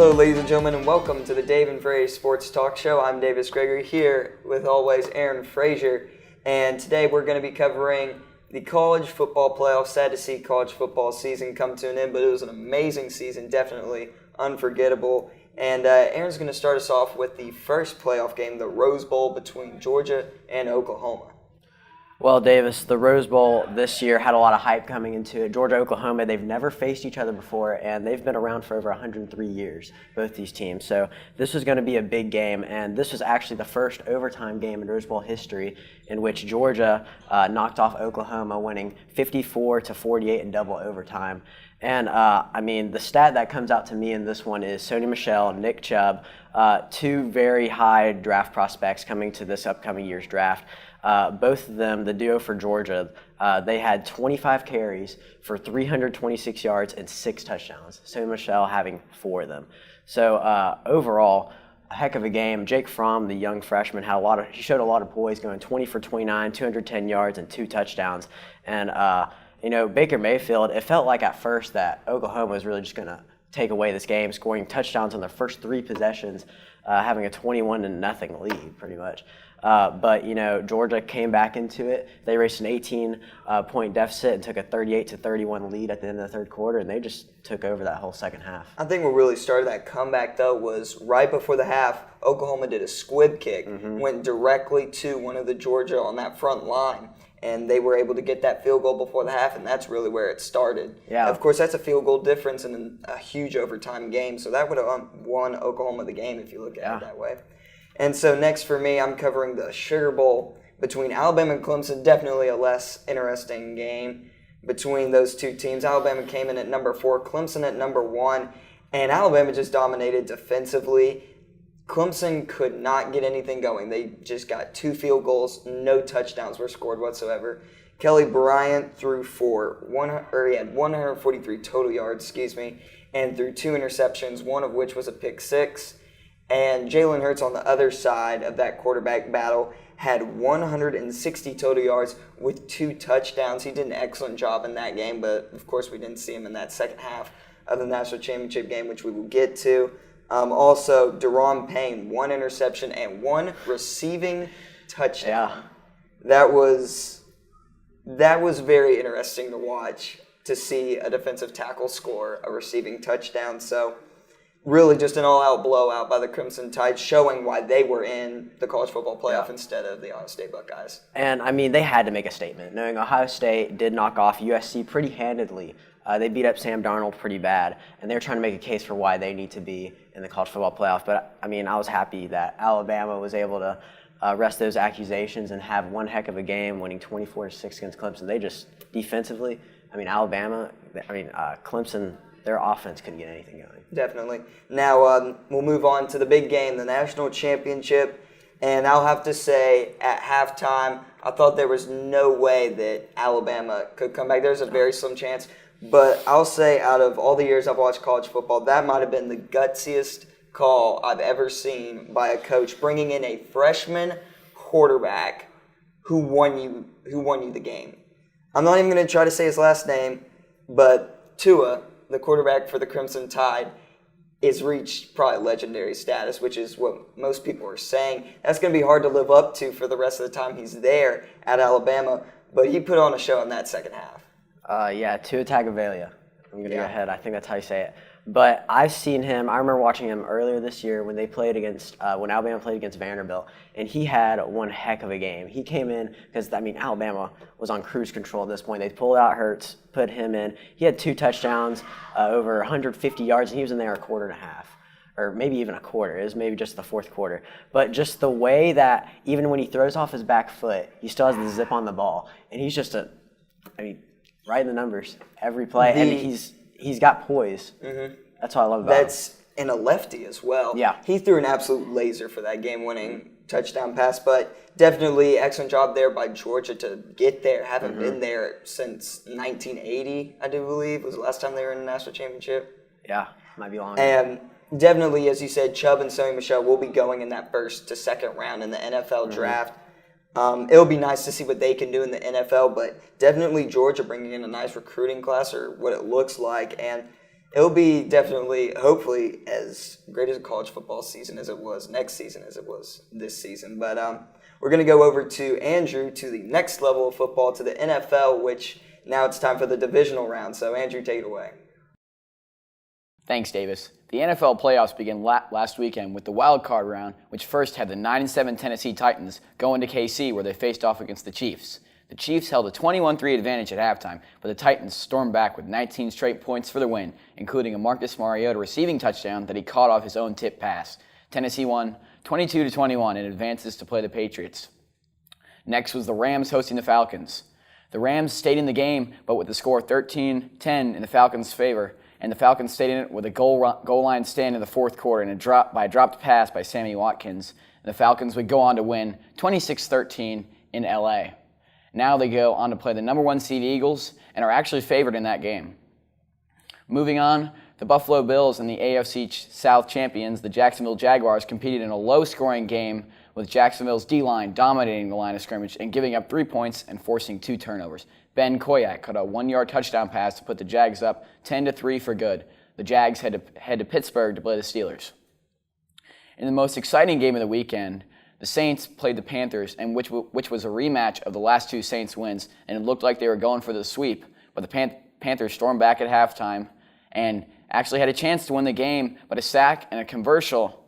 Hello, ladies and gentlemen, and welcome to the Dave and Fraz Sports Talk Show. I'm Davis Gregory here with always Aaron Frazier, and today we're going to be covering the college football playoffs. Sad to see college football season come to an end, but it was an amazing season, definitely unforgettable. And Aaron's going to start us off with the first playoff game, the Rose Bowl between Georgia and Oklahoma. Well, Davis, the Rose Bowl this year had a lot of hype coming into it. Georgia, Oklahoma, they've never faced each other before, and they've been around for over 103 years, both these teams. So this was going to be a big game, and this was actually the first overtime game in Rose Bowl history in which Georgia knocked off Oklahoma, winning 54-48 in double overtime. And, the stat that comes out to me in this one is Sony Michel, Nick Chubb, two very high draft prospects coming to this upcoming year's draft. Both of them, the duo for Georgia, they had 25 carries for 326 yards and 6 touchdowns. Sony Michel having 4 of them. So overall, a heck of a game. Jake Fromm, the young freshman, he showed a lot of poise, going 20 for 29, 210 yards and 2 touchdowns. And Baker Mayfield, it felt like at first that Oklahoma was really just going to take away this game, scoring touchdowns on their first 3 possessions, having a 21-0 lead pretty much. But Georgia came back into it. They raced an 18-point deficit and took a 38-31 lead at the end of the third quarter, and they just took over that whole second half. I think what really started that comeback, though, was right before the half, Oklahoma did a squib kick, went directly to one of the Georgia on that front line, and they were able to get that field goal before the half, and that's really where it started. Yeah. Of course, that's a field goal difference in a huge overtime game, so that would have won Oklahoma the game if you look at it that way. And so next for me, I'm covering the Sugar Bowl between Alabama and Clemson. Definitely a less interesting game between those two teams. Alabama came in at number 4, Clemson at number 1, and Alabama just dominated defensively. Clemson could not get anything going. They just got 2 field goals. No touchdowns were scored whatsoever. Kelly Bryant threw he had 143 total yards, and threw 2 interceptions, one of which was a pick 6. And Jalen Hurts on the other side of that quarterback battle had 160 total yards with 2 touchdowns. He did an excellent job in that game, but of course we didn't see him in that second half of the national championship game, which we will get to. Also, Deron Payne, 1 interception and 1 receiving touchdown. Yeah. That was very interesting to watch, to see a defensive tackle score a receiving touchdown. So really just an all-out blowout by the Crimson Tide, showing why they were in the college football playoff instead of the Ohio State Buckeyes. And, they had to make a statement, knowing Ohio State did knock off USC pretty handedly. They beat up Sam Darnold pretty bad, and they're trying to make a case for why they need to be in the college football playoff. But, I was happy that Alabama was able to rest those accusations and have one heck of a game, winning 24-6 against Clemson. They just, defensively, Clemson, their offense couldn't get anything going. Definitely. Now, we'll move on to the big game, the national championship. And I'll have to say, at halftime, I thought there was no way that Alabama could come back. There's a very slim chance. But I'll say, out of all the years I've watched college football, that might have been the gutsiest call I've ever seen by a coach, bringing in a freshman quarterback who won you the game. I'm not even going to try to say his last name, but Tua, the quarterback for the Crimson Tide, is reached probably legendary status, which is what most people are saying. That's going to be hard to live up to for the rest of the time he's there at Alabama, but he put on a show in that second half. Tua Tagovailoa. I'm going to go ahead. I think that's how you say it. But I've seen him. I remember watching him earlier this year when when Alabama played against Vanderbilt, and he had one heck of a game. He came in because Alabama was on cruise control at this point. They pulled out Hurts, put him in. He had 2 touchdowns, over 150 yards, and he was in there a quarter and a half, or maybe even a quarter. It was maybe just the fourth quarter. But just the way that even when he throws off his back foot, he still has the zip on the ball, and he's just right in the numbers every play, and he's got poise. Mm-hmm. That's what I love about him. And a lefty as well. Yeah. He threw an absolute laser for that game-winning touchdown pass, but definitely excellent job there by Georgia to get there. Haven't been there since 1980, I do believe, was the last time they were in the national championship. Yeah, might be long. And definitely, as you said, Chubb and Sony Michel will be going in that first to second round in the NFL draft. It'll be nice to see what they can do in the NFL, but definitely Georgia bringing in a nice recruiting class, or what it looks like. And It'll be definitely, hopefully, as great as a college football season as it was next season as it was this season. But we're going to go over to Andrew to the next level of football, to the NFL, which now it's time for the divisional round. So, Andrew, take it away. Thanks, Davis. The NFL playoffs began last weekend with the wild card round, which first had the 9-7 Tennessee Titans going to KC, where they faced off against the Chiefs. The Chiefs held a 21-3 advantage at halftime, but the Titans stormed back with 19 straight points for the win, including a Marcus Mariota receiving touchdown that he caught off his own tip pass. Tennessee won 22-21 and advances to play the Patriots. Next was the Rams hosting the Falcons. The Rams stayed in the game, but with the score 13-10 in the Falcons' favor, and the Falcons stayed in it with a goal line stand in the fourth quarter and a dropped pass by Sammy Watkins. And the Falcons would go on to win 26-13 in LA. Now they go on to play the number 1 seed Eagles and are actually favored in that game. Moving on, the Buffalo Bills and the AFC South champions, the Jacksonville Jaguars, competed in a low-scoring game with Jacksonville's D-line dominating the line of scrimmage and giving up 3 points and forcing 2 turnovers. Ben Koyak caught a 1-yard touchdown pass to put the Jags up 10-3 for good. The Jags head to Pittsburgh to play the Steelers. In the most exciting game of the weekend, the Saints played the Panthers, and which was a rematch of the last 2 Saints wins, and it looked like they were going for the sweep. But the Panthers stormed back at halftime and actually had a chance to win the game, but a sack and a controversial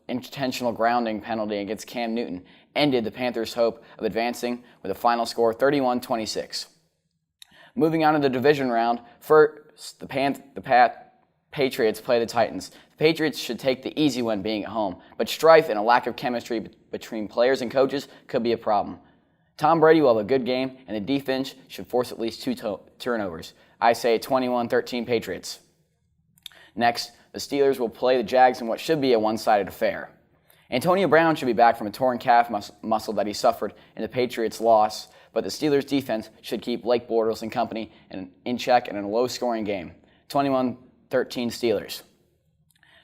intentional grounding penalty against Cam Newton ended the Panthers' hope of advancing with a final score 31-26. Moving on to the division round, first the Patriots play the Titans. The Patriots should take the easy one being at home, but strife and a lack of chemistry between players and coaches could be a problem. Tom Brady will have a good game, and the defense should force at least 2 turnovers. I say 21-13 Patriots. Next, the Steelers will play the Jags in what should be a one-sided affair. Antonio Brown should be back from a torn calf muscle that he suffered in the Patriots' loss, but the Steelers' defense should keep Blake Bortles and company in check and in a low-scoring game. 21-13 Steelers.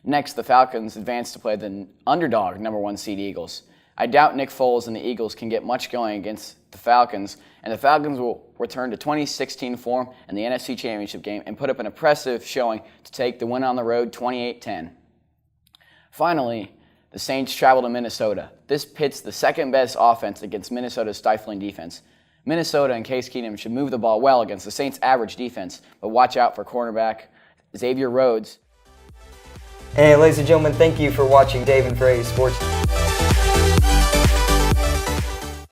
Next, the Falcons advance to play the underdog number 1 seed Eagles. I doubt Nick Foles and the Eagles can get much going against the Falcons, and the Falcons will return to 2016 form in the NFC Championship game and put up an impressive showing to take the win on the road 28-10. Finally, the Saints travel to Minnesota. This pits the second-best offense against Minnesota's stifling defense. Minnesota and Case Keenum should move the ball well against the Saints' average defense, but watch out for cornerback Xavier Rhodes. And ladies and gentlemen, thank you for watching Dave and Fraz Sports.